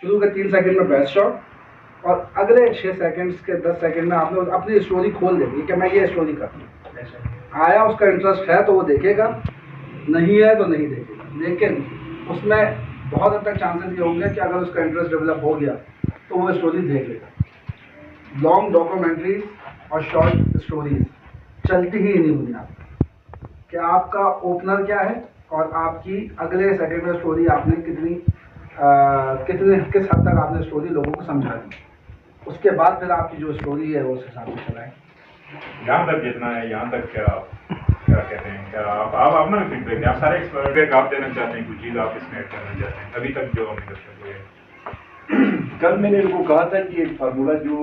शुरू के 3 सेकंड में बेस्ट शॉट और अगले 6 सेकंड्स के 10 सेकंड में आपने अपनी स्टोरी खोल देनी कि मैं ये स्टोरी कर दूँ। आया उसका इंटरेस्ट है तो वो देखेगा, नहीं है तो नहीं देखेगा, लेकिन उसमें बहुत हद तक चांसेस ये होंगे कि अगर उसका इंटरेस्ट डेवलप हो गया तो वो स्टोरी देख लेगा। लॉन्ग डॉक्यूमेंट्रीज और शॉर्ट स्टोरीज चलती ही नहीं बुनियाद पर कि आपका ओपनर क्या है और आपकी अगले सेकंड में स्टोरी आपने किस हद तक आपने स्टोरी लोगों को समझा दी, उसके बाद फिर आपकी जो स्टोरी है वो उस हिसाब से चलाएं। यहाँ तक जितना है, यहाँ तक क्या कहते हैं, क्या आप अपना भी फीडबैक दें, आप सारे फीडबैक आप देना चाहते हैं, कुछ चीज़ आप इसमें ऐड करना चाहते हैं अभी तक जो हमने करते। कल मैंने इनको कहा था कि एक फार्मूला जो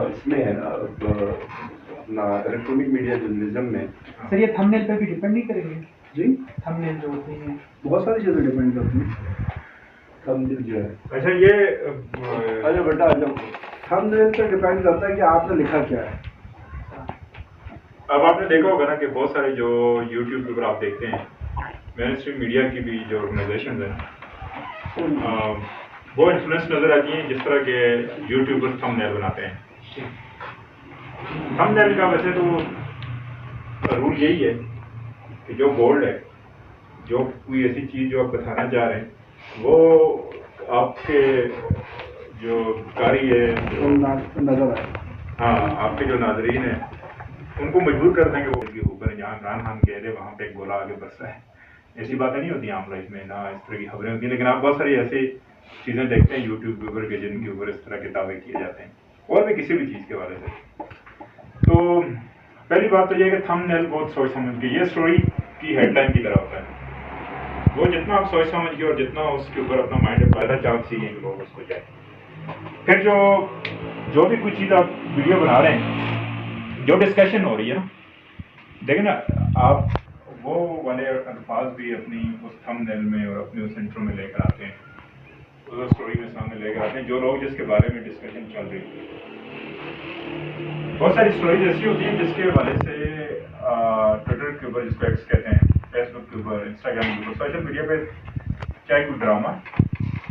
इसमें है ना अपना इलेक्ट्रॉनिक मीडिया जर्नलिज्म में, सर ये थंबनेल पे भी डिपेंड नहीं करेंगे जी? थंबनेल जो होती हैं बहुत सारी चीज़ें डिपेंड करती हैं। थंबनेल जो है, अच्छा ये अरे बेटा थंबनेल पे डिपेंड करता है कि आपने लिखा क्या है। अब आपने देखा होगा ना कि बहुत सारे जो यूट्यूब के ऊपर आप देखते हैं, मेन स्ट्रीम मीडिया की भी जो ऑर्गेनाइजेशन है वो इन्फ्लुएंस नज़र आती हैं जिस तरह के यूट्यूबर्स थंबनेल बनाते हैं। थंबनेल का वैसे तो रूल यही है कि जो बोल्ड है, जो कोई ऐसी चीज़ जो आप बताना चाह रहे हैं, वो आपके जो कारी है नजर आए, हाँ आपके जो नाजरीन हैं उनको मजबूर कर देंगे वो इसके ऊपर। जहाँ इमरान खान कह दे वहाँ पे एक गोला आगे बरसा है, ऐसी बातें नहीं होती आम लाइफ में, ना इस तरह की खबरें होती हैं। लेकिन आप बहुत सारी ऐसी चीज़ें देखते हैं यूट्यूब के ऊपर के जिनके ऊपर इस तरह के दावे किए जाते हैं, और भी किसी भी चीज़ के बारे से। तो पहली बात तो ये है कि थंबनेल बहुत सोच समझ के, ये स्टोरी की हेडलाइन की तरह होता है, वो जितना आप सोच समझ के और जितना उसके ऊपर अपना माइंड ज़्यादा चांस ही है कि लोग उसको जाए। फिर जो भी कोई चीज़ आप वीडियो बना रहे हैं, जो डिस्कशन हो रही है ना, देखिए ना आप वो वाले अल्फाज भी अपनी उस थंबनेल में और अपने उस इंट्रो में लेकर आते हैं, उस स्टोरी में सामने लेकर आते हैं जो लोग जिसके बारे में डिस्कशन चल रही है। बहुत सारी स्टोरीज ऐसी होती हैं जिसके हवाले से ट्विटर के ऊपर, जिसको एक्स कहते हैं, फेसबुक के ऊपर, इंस्टाग्राम के ऊपर, सोशल मीडिया पे, चाहे कोई ड्रामा,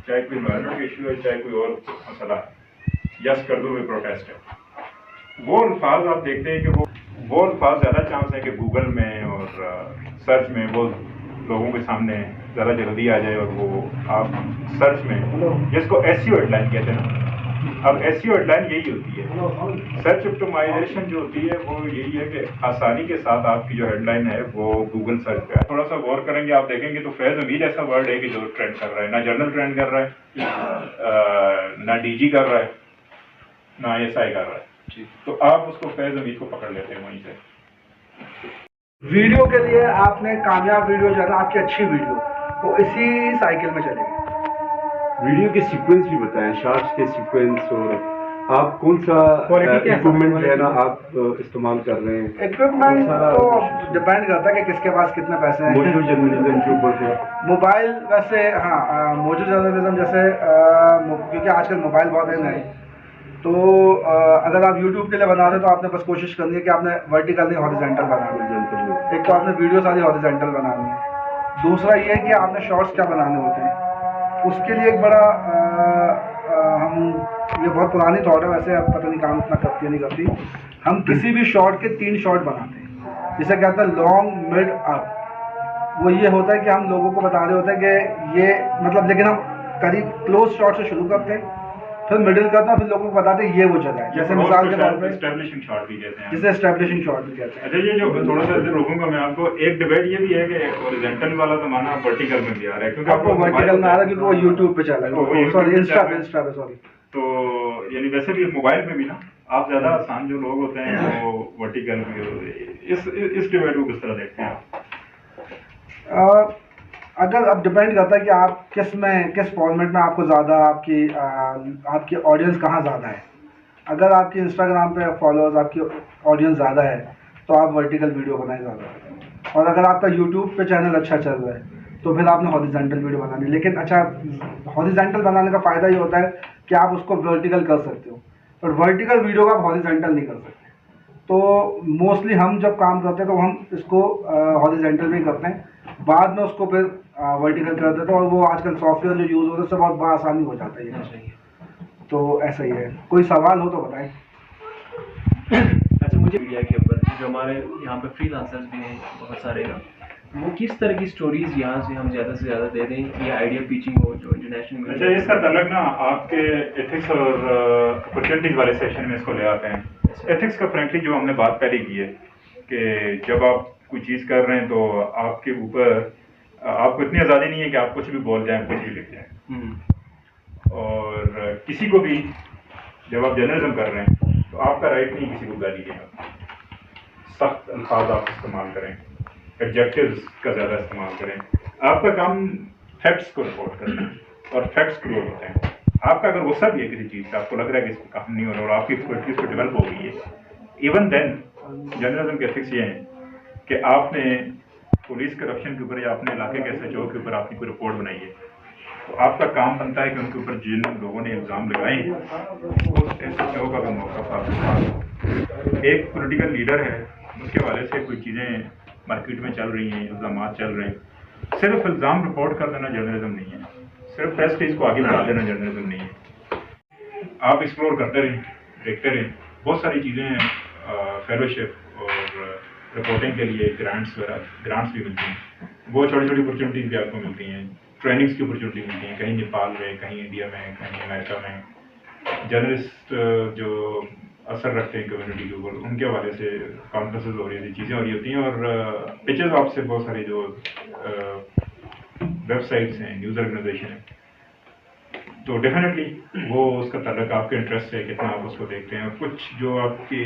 चाहे कोई एनवायरमेंट इशू है, चाहे कोई और मसला यस कर दो में प्रोटेस्ट है, वो अल्फाज आप देखते हैं कि वो अल्फाज ज़्यादा चांस है कि गूगल में और सर्च में वो लोगों के सामने ज़्यादा जल्दी आ जाए, और वो आप सर्च में, जिसको एसईओ हेडलाइन कहते हैं ना, अब एसईओ हेडलाइन यही होती है। सर्च ऑप्टिमाइजेशन जो होती है वो यही है कि आसानी के साथ आपकी जो हेडलाइन है वो गूगल सर्च पे है। थोड़ा सा गौर करेंगे आप देखेंगे तो फैज़ हमीद ऐसा वर्ड है कि जो ट्रेंड कर रहा है, ना जर्नल ट्रेंड कर रहा है, ना डीजी कर रहा है, ना एसआई कर रहा है, तो आप उसको फैज़ हमीद को पकड़ लेते हैं वहीं से। वीडियो के लिए आपने कामयाब वीडियो जो है ना, आपकी अच्छी वीडियो वो इसी साइकिल में चलेगी। वीडियो के सीक्वेंस भी बताएं, शॉर्ट्स के सीक्वेंस, और आप कौन सा इक्विपमेंट जो है ना आप इस्तेमाल कर रहे हैं। इक्विपमेंट तो डिपेंड करता है कि किसके पास कितने पैसे हैं। मोजो जर्नलिज्म के ऊपर मोबाइल वैसे हाँ, मोजो जर्नलिज्म जैसे क्योंकि आजकल मोबाइल बहुत है नए, तो अगर आप YouTube के लिए बना रहे हो तो आपने बस कोशिश करनी है कि आपने वर्टिकल नहीं हॉरिजॉन्टल बनाना है। एक तो आपने वीडियो सारी हॉरिजॉन्टल बनानी है, दूसरा ये है कि आपने शॉर्ट्स क्या बनाने होते हैं। उसके लिए एक बड़ा ये बहुत पुरानी थॉट है वैसे, अब पता नहीं काम इतना करती है नहीं करती। हम किसी भी शॉर्ट के 3 शॉर्ट बनाते हैं, जिसे कहते हैं लॉन्ग मिड अप। वो ये होता है कि हम लोगों को बता रहे होते हैं कि ये मतलब, लेकिन हम करीब क्लोज शॉट से शुरू करते हैं, फिर मिडिल करता है, फिर लोगों को बताते हैं ये वो जगह है। जैसे मिसाल के तौर पे एस्टैब्लिशिंग शॉट भी कहते हैं, जिसे एस्टैब्लिशिंग शॉट भी कहते हैं। अच्छा, ये जो थोड़ा सा रोकूंगा मैं आपको, एक डिबेट ये भी है कि हॉरिजॉन्टल वाला ज़माना वर्टिकल में भी आ रहा है, क्योंकि आपको वर्टिकल में आ रहा है क्योंकि वो YouTube पे चला है, सॉरी इंस्टा पे सॉरी। तो यानी वैसे भी मोबाइल में भी ना आप ज़्यादा आसान जो लोग होते हैं वो वर्टिकल भी, इस डिबेट को किस तरह देखते हैं आप? अगर अब डिपेंड करता है कि आप किस फॉर्मेट में आपको ज़्यादा आपकी ऑडियंस कहाँ ज़्यादा है। अगर आपकी इंस्टाग्राम पे फॉलोअर्स, आपकी ऑडियंस ज़्यादा है तो आप वर्टिकल वीडियो बनाएं ज़्यादा, और अगर आपका यूट्यूब पे चैनल अच्छा चल रहा है तो फिर आपने हॉरिजॉन्टल वीडियो बनानी। लेकिन अच्छा, हॉरिजॉन्टल बनाने का फ़ायदा ये होता है कि आप उसको वर्टिकल कर सकते हो, और वर्टिकल वीडियो का आप हॉरिजॉन्टल नहीं कर सकते। तो मोस्टली हम जब काम करते हैं तो हम इसको हॉरिजॉन्टल में ही करते हैं, بعد میں اس کو پھر ورٹیکل کر دیتا ہوں, اور وہ آج کل سافٹ ویئر جو یوز ہوتا ہے اس سے بہت بآسانی ہو جاتا ہے یہ. تو ایسا ہی ہے. کوئی سوال ہو تو بتائیں. اچھا, مجھے میڈیا کے اوپر جو ہمارے یہاں پہ فری لانسرز بھی ہیں بہت سارے نا, وہ کس طرح کی سٹوریز یہاں سے ہم زیادہ سے زیادہ دے دیں, یہ آئیڈیا پیچنگ ہو جو انٹرنیشنل. اچھا, اس کا تعلق نا آپ کے ایتھکس اور اپرچونیٹیز والے سیشن میں اس کو لے آتے ہیں. ایتھکس کا فرینکلی جو ہم نے بات پہلے کی ہے کہ جب آپ کوئی چیز کر رہے ہیں تو آپ کے اوپر آپ کو اتنی آزادی نہیں ہے کہ آپ کچھ بھی بول جائیں, کچھ بھی لکھ جائیں. اور کسی کو بھی جب آپ جرنلزم کر رہے ہیں تو آپ کا رائٹ نہیں کسی کو گالی دینا. سخت الفاظ آپ استعمال کریں, ایڈجیکٹیوز کا زیادہ استعمال کریں. آپ کا کام فیکٹس کو رپورٹ کرنا ہے اور فیکٹس کلیئر ہوتے ہیں. آپ کا اگر غصہ بھی ہے کسی چیز کا, آپ کو لگ رہا ہے کہ اس کو کام نہیں ہو رہا اور آپ کی ایکسپرٹیز کو ڈیولپ ہو گئی ہے, ایون دین جرنلزم کے ایتھکس یہ ہیں کہ آپ نے پولیس کرپشن کے اوپر یا اپنے علاقے کے ایس ایچ او کے اوپر آپ نے کوئی رپورٹ بنائی ہے تو آپ کا کام بنتا ہے کہ ان کے اوپر جن لوگوں نے الزام لگائے ہیں اس ایس ایچ او کا بھی موقف آپ کے پاس. ایک پولیٹیکل لیڈر ہے, اس کے حوالے سے کوئی چیزیں مارکیٹ میں چل رہی ہیں, الزامات چل رہے ہیں, صرف الزام رپورٹ کر دینا جرنلزم نہیں ہے, صرف پریس ریلیز کو آگے بڑھا دینا جرنلزم نہیں ہے. آپ ایکسپلور کرتے رہیں, دیکھتے رہیں. بہت ساری چیزیں ہیں, فیلوشپ اور رپورٹنگ کے لیے گرانٹس وغیرہ, گرانٹس بھی ملتی ہیں. بہت چھوٹی چھوٹی اپرچونیٹیز بھی آپ کو ملتی ہیں, ٹریننگس کی اپرچونیٹی ملتی ہیں, کہیں نیپال میں, کہیں انڈیا میں, کہیں امریکہ میں. جرنلسٹ جو اثر رکھتے ہیں کمیونٹی کے اوپر, ان کے حوالے سے کانفرنسز ہو رہی ہوتی ہیں, چیزیں ہو رہی ہوتی ہیں, اور پچز آپ سے بہت سارے جو ویب سائٹس ہیں, نیوز آرگنائزیشن ہیں, تو ڈیفینیٹلی وہ اس کا تعلق آپ کے انٹرسٹ سے کتنا آپ اس کو دیکھتے ہیں. اور کچھ جو آپ کے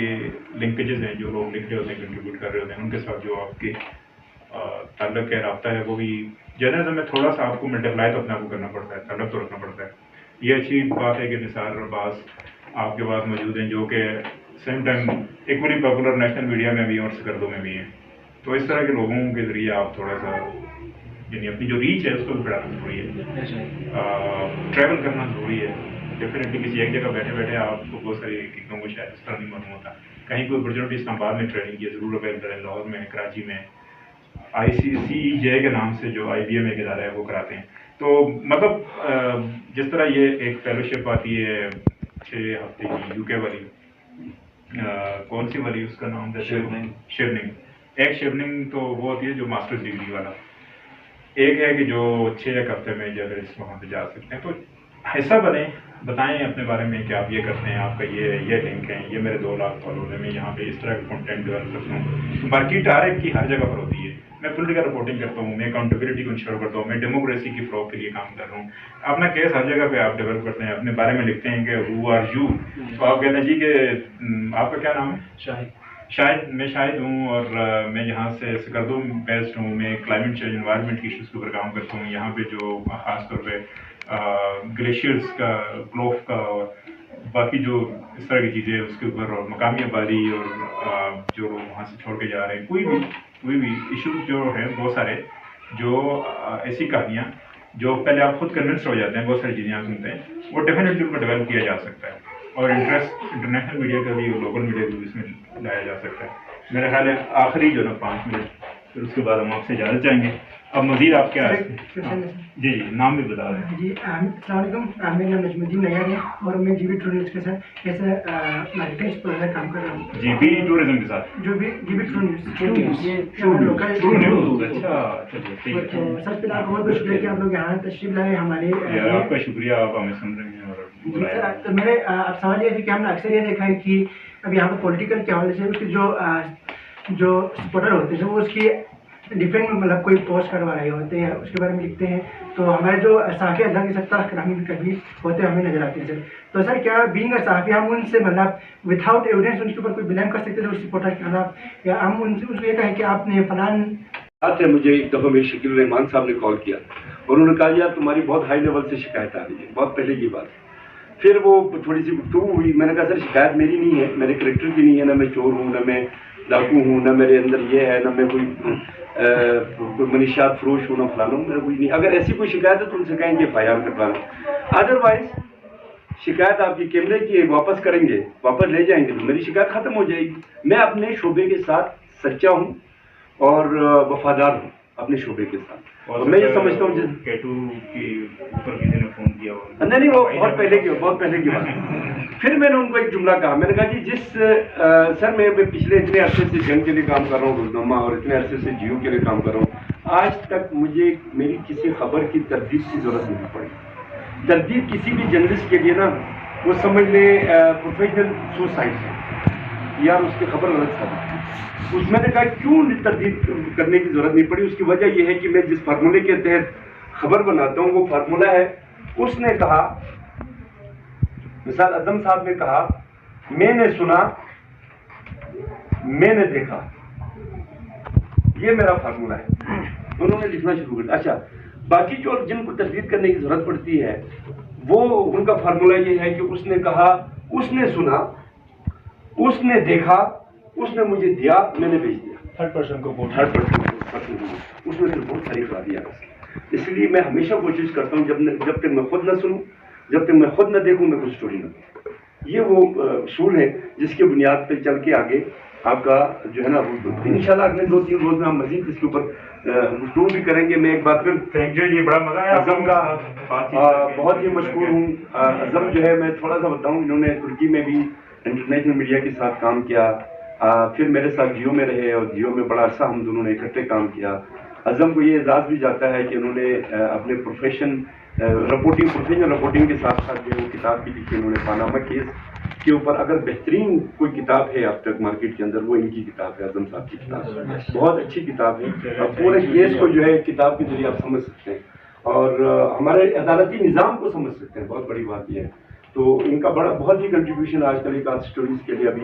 لنکیجز ہیں, جو لوگ لکھ رہے ہوتے ہیں, کنٹریبیوٹ کر رہے ہوتے ہیں, ان کے ساتھ جو آپ کے تعلق ہے, رابطہ ہے, وہ بھی جرنلزم میں تھوڑا سا آپ کو ملٹیپلائی تو اپنے آپ کو کرنا پڑتا ہے, تعلق تو رکھنا پڑتا ہے. یہ اچھی بات ہے کہ نثار عباس آپ کے پاس موجود ہیں جو کہ same time equally popular national media میں بھی اور سکردوں میں بھی ہیں. تو اس طرح کے لوگوں کے ذریعے آپ تھوڑا سا یعنی اپنی جو ریچ ہے اس کو بھی بڑھانا ضروری ہے, ٹریول کرنا ضروری ہے. ڈیفینیٹلی کسی ایک جگہ بیٹھے بیٹھے آپ کو بہت ساری حقیقتوں کو شاید اس طرح نہیں معلوم ہوتا. کہیں کوئی اپرچونیٹی اسلام آباد میں ٹریننگ کی ضرور اویل کریں, لاہور میں, کراچی میں, ICCJ کے نام سے جو IBM ایک ادارہ ہے وہ کراتے ہیں. تو مطلب جس طرح یہ ایک فیلوشپ آتی ہے 6 ہفتے کی UK والی, کون سی والی اس کا نام ہے, شیوننگ. ایک شیوننگ تو وہ ہوتی ہے جو ماسٹرز ڈگری والا, ایک ہے کہ جو 6 ہفتے میں جرنلسٹ وہاں پہ جا سکتے ہیں. تو حصہ بنیں, بتائیں اپنے بارے میں کہ آپ یہ کرتے ہیں, آپ کا یہ لنک ہے, یہ میرے 2 لاکھ فالوور ہیں, میں یہاں پہ اس طرح کا کنٹینٹ ڈیولپ کرتا ہوں. مارکیٹ ہر ایک کی ہر جگہ پر ہوتی ہے. میں پولیٹیکل رپورٹنگ کرتا ہوں, میں اکاؤنٹیبلٹی کو انشور کرتا ہوں, میں ڈیموکریسی کی فروغ کے لیے کام کر رہا ہوں. اپنا کیس ہر جگہ پہ آپ ڈیولپ کرتے ہیں, اپنے بارے میں لکھتے ہیں کہ ہو آر یو, تو آپ کہتے ہیں جی کہ آپ کا کیا نام ہے, شاہد. میں شاہد ہوں اور میں یہاں سے سکردو بیسڈ ہوں. میں کلائمیٹ چینج, انوائرمنٹ کی ایشوز کے اوپر کام کرتا ہوں. یہاں پہ جو خاص طور پہ گلیشیئرس کا, گلوف کا, اور باقی جو اس طرح کی چیزیں اس کے اوپر, اور مقامی آبادی, اور جو لوگ وہاں سے چھوڑ کے جا رہے ہیں, کوئی بھی ایشوز جو ہیں بہت سارے, جو ایسی کہانیاں جو پہلے آپ خود کنونسڈ ہو جاتے ہیں, بہت ساری چیزیں آپ سنتے ہیں, وہ ڈیفینیٹلی ان کو ڈیولپ کیا جا سکتا ہے. اور انٹرسٹ انٹرنیشنل میڈیا کا بھی اور لوکل میڈیا کا بھی اس میں لایا جا سکتا ہے. میرا خیال ہے آخری جو نا 5 منٹ, پھر اس کے بعد ہم آپ سے اجازت چاہیں گے. اب مزید آپ کیا جی نام بھی بتا دیں. جی السلام علیکم, میرا نام نجم الدین نیار ہے اور میں GB ٹورزم کے ساتھ ایسا مارکیٹنگ سپروائزر کام کر رہا ہوں. GB ٹورزم کے ساتھ جو بھی GB ٹورزم اچھا. سب سے آپ کو بہت بہت شکریہ کہ آپ لوگ یہاں تشریف لائے ہمارے. آپ کا شکریہ, آپ ہمیں سن رہے ہیں. اور تو میرے اب سوال یہ ہے کہ ہم نے اکثر یہ دیکھا ہے کہ اب یہاں پہ پولیٹیکل کے حوالے سے اس کے جو سپورٹر ہوتے ہیں وہ اس کی ڈفرینٹ مطلب کوئی پوسٹ کروا رہے ہوتے ہیں, اس کے بارے میں لکھتے ہیں, تو ہمارے جو صحافی اللہ کے سطح کرامی بھی کبھی ہوتے ہیں, ہمیں نظر آتے ہیں سر. تو سر کیا بینگ اے صحافی ہم ان سے مطلب وداؤٹ ایویڈنس ان کے اوپر کوئی بلیم کر سکتے تھے اس سپورٹر کے خلاف, یا ہم ان سے یہ کہیں کہ آپ نے فلان. بات ہے, مجھے ایک دفعہ میرے شکیل الرحمان صاحب نے کال کیا اور انہوں نے کہا یار تمہاری بہت ہائی لیول سے شکایت آ رہی ہے, بہت پہلے کی بات. پھر وہ تھوڑی سی گفتگو ہوئی, میں نے کہا سر شکایت میری نہیں ہے, میرے کریکٹر کی نہیں ہے, نہ میں چور ہوں, نہ میں ڈاکو ہوں, نہ میرے اندر یہ ہے, نہ میں کوئی منشیات فروش ہوں, نہ فلانا ہوں, میرا کوئی نہیں. اگر ایسی کوئی شکایت ہے تو ان سے کہیں گے FIR کروانا. ادروائز شکایت آپ کی کیمرے کی واپس کریں گے, واپس لے جائیں گے تو میری شکایت ختم ہو جائے گی. میں اپنے شعبے کے ساتھ سچا ہوں اور وفادار ہوں. अपने शोबे के साथ। और तो मैं ये समझता हूँ जिस केटू के ऊपर किसी ने फोन किया हो नहीं वो बहुत पहले की बात है। फिर मैंने उनको एक जुमला कहा, मैंने कहा जी सर मैं पिछले इतने अरसे से जंग के लिए काम कर रहा हूँ रोजनामा, और इतने अरसे से जियो के लिए काम कर रहा हूँ, आज तक मुझे मेरी किसी खबर की तरदीद की जरूरत नहीं पड़ी। तरदीद किसी भी जर्नलिस्ट के लिए ना वो समझ ले प्रोफेशनल सुसाइड है, यार उसकी खबर गलत साबित है। उसमें ने कहा क्यों तरदीद करने की जरूरत नहीं पड़ी, उसकी वजह यह है कि मैं जिस फार्मूले के तहत खबर बनाता हूँ वो फार्मूला है, उसने कहा, मिसाल अज़म साहब ने कहा मैंने सुना मैंने देखा, ये मेरा फार्मूला है, उन्होंने लिखना शुरू कर दिया। अच्छा, बाकी जो जिनको तरदीद करने की जरूरत पड़ती है वो उनका फार्मूला ये है कि उसने कहा, उसने सुना, उसने देखा, उसने मुझे दिया, मैंने भेज दिया। थर्ड पर्सन को उसमें फिर बहुत सारी खराबियाँ हैं। इसलिए मैं हमेशा कोशिश करता हूँ जब तक मैं खुद न सुनूं, जब तक मैं खुद न देखूं, मैं कुछ स्टोरी न दूं। ये वो उसूल है जिसके बुनियाद पे चल के आगे आपका जो है ना वो इंशाल्लाह अगले 2-3 रोज में हम मजीद इसके ऊपर गुफ्तगू भी करेंगे। मैं एक बार फिर थैंक यू जी, बड़ा मजा आया अज़म का बहुत ही मशहूर हूँ। अज़म जो है मैं थोड़ा सा बताऊँ, इन्होंने तुर्की में भी इंटरनेशनल मीडिया के साथ काम किया, फिर मेरे साथ जियो में रहे और जियो में बड़ा अर्सा हम दोनों ने इकट्ठे काम किया। अज़म को ये एजाज़ भी जाता है कि उन्होंने अपने प्रोफेशनल रिपोर्टिंग के साथ साथ जो वो किताब भी लिखी उन्होंने पानामा केस के ऊपर। अगर बेहतरीन कोई किताब है अब तक मार्केट के अंदर वो इनकी किताब है, अज़म साहब की किताब, बहुत अच्छी किताब है। अब पूरे केस को जो है किताब के जरिए आप समझ सकते हैं और हमारे अदालती निज़ाम को समझ सकते हैं, बहुत बड़ी बात यह है। तो इनका बहुत ही कंट्रीब्यूशन आजकल एक आध स्टोरीज के लिए अभी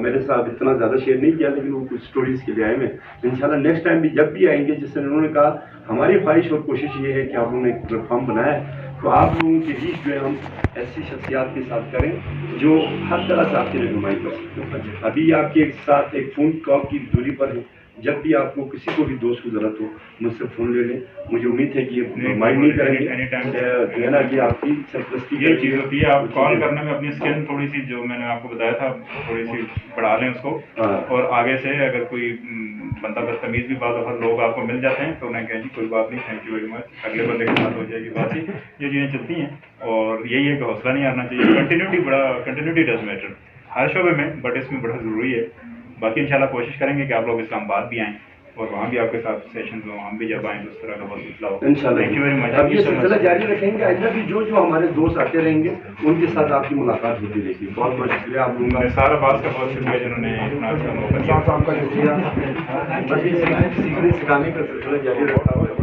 मेरे साथ इतना ज़्यादा शेयर नहीं किया, लेकिन वो कुछ स्टोरीज के लिए आए हैं। इंशाल्लाह नेक्स्ट टाइम भी जब भी आएंगे, जिससे उन्होंने कहा हमारी ख्वाहिश और कोशिश ये है कि आप लोगों ने एक प्लेटफॉर्म बनाया है तो आप लोगों के बीच जो है हम ऐसी शख्सियात के साथ करें जो हर तरह से आपकी रहनुमाई कर सकते हैं। अभी आपके साथ एक फ़ोन कॉल की दूरी पर है, जब भी आपको किसी को भी दोस्त की ज़रूरत हो मुझसे फ़ोन ले लें। मुझे उम्मीद है कि ये माइंड नहीं करेंगे, जो है ना कि आपकी सरपरस्ती ये चीज़ होती है। आप कॉल करने में अपनी स्किन थोड़ी सी, जो मैंने आपको बताया था, थोड़ी सी बढ़ा लें उसको, और आगे से अगर कोई बंदा बदतमीज़ भी बात हर लोग आपको मिल जाते हैं तो उन्हें कहें जी कोई बात नहीं, थैंक यू वेरी मच, अगले बंदे के साथ हो जाएगी बात। ही ये चीज़ें चलती हैं और यही है कि हौसला नहीं हारना चाहिए। कंटिन्यूटी डज मैटर हर शोबे में, बट इसमें बड़ा ज़रूरी है। बाकी इंशाल्लाह कोशिश करेंगे कि आप लोग इस्लामाबाद भी आएँ और वहाँ भी आपके साथ सेशन हो, हम भी जब आएँ उस तरह का बहुत मसला हो। इंशाल्लाह थैंक यू वेरी मच। अब ये सिलसिला जारी रखेंगे, आइंदा भी जो हमारे दोस्त आते रहेंगे उनके साथ आपकी मुलाकात होती रहेगी। बहुत बहुत शुक्रिया आप लोगों का, सारा बात का बहुत शुक्रिया जिन्होंने अपना अच्छा मौका दिया। बस ये सीखने सिखाने का सिलसिला जारी रखा हुआ है।